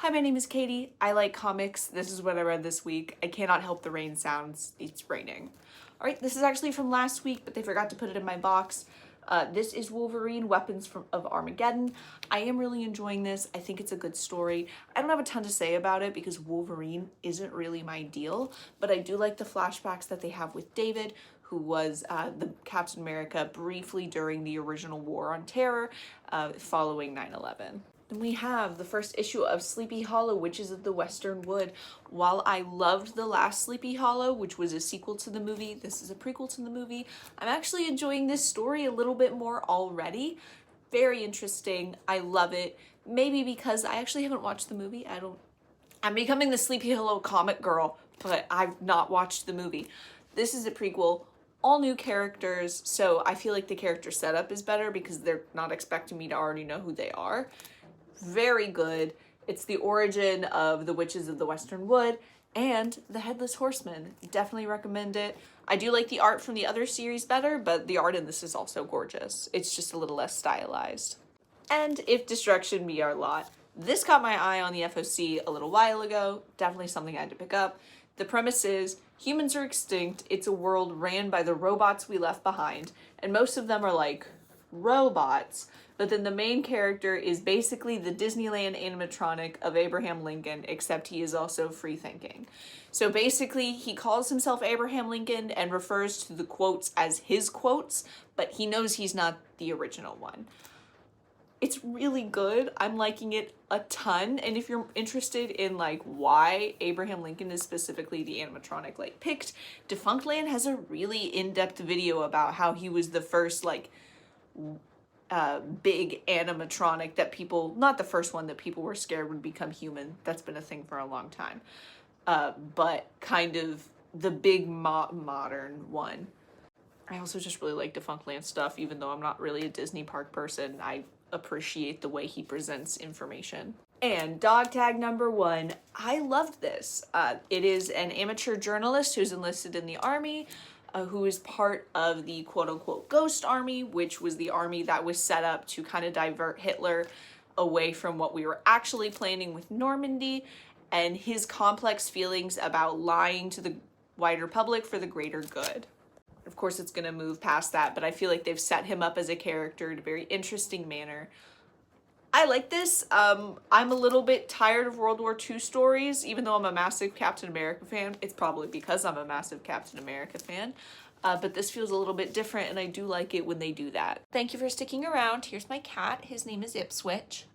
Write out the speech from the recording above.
Hi, my name is Katie. I like comics. This is what I read this week. I cannot help the rain sounds. It's raining. All right, this is actually from last week, but they forgot to put it in my box. This is Wolverine, Weapons of Armageddon. I am really enjoying this. I think it's a good story. I don't have a ton to say about it because Wolverine isn't really my deal, but I do like the flashbacks that they have with David, who was the Captain America briefly during the original War on Terror following 9/11. Then we have the first issue of Sleepy Hollow, Witches of the Western Wood. While I loved the last Sleepy Hollow, which was a sequel to the movie, this is a prequel to the movie, I'm actually enjoying this story a little bit more already. Very interesting. I love it. Maybe because I actually haven't watched the movie. I'm becoming the Sleepy Hollow comic girl, but I've not watched the movie. This is a prequel. All new characters, so I feel like the character setup is better because they're not expecting me to already know who they are. Very good. It's the origin of the Witches of the Western Wood and the Headless Horseman. Definitely recommend it. I do like the art from the other series better, but the art in this is also gorgeous. It's just a little less stylized. And If Destruction Be Our Lot. This caught my eye on the FOC a little while ago. Definitely something I had to pick up. The premise is humans are extinct. It's a world ran by the robots we left behind, and most of them are like robots, but then the main character is basically the Disneyland animatronic of Abraham Lincoln, except he is also free thinking. So basically, he calls himself Abraham Lincoln and refers to the quotes as his quotes, but he knows he's not the original one. It's really good. I'm liking it a ton. And if you're interested in like why Abraham Lincoln is specifically the animatronic like picked, Defunctland has a really in-depth video about how he was the first like big animatronic that people, not the first one that people were scared would become human. That's been a thing for a long time. But kind of the big modern one. I also just really like Defunctland stuff, even though I'm not really a Disney park person. I appreciate the way he presents information. And dog tag number 1, I loved this. It is an amateur journalist who's enlisted in the army, who is part of the quote-unquote Ghost Army, which was the army that was set up to kind of divert Hitler away from what we were actually planning with Normandy, and his complex feelings about lying to the wider public for the greater good. Of course, it's going to move past that, but I feel like they've set him up as a character in a very interesting manner. I like this. I'm a little bit tired of World War II stories, even though I'm a massive Captain America fan. It's probably because I'm a massive Captain America fan. But this feels a little bit different, and I do like it when they do that. Thank you for sticking around. Here's my cat. His name is Ipswich.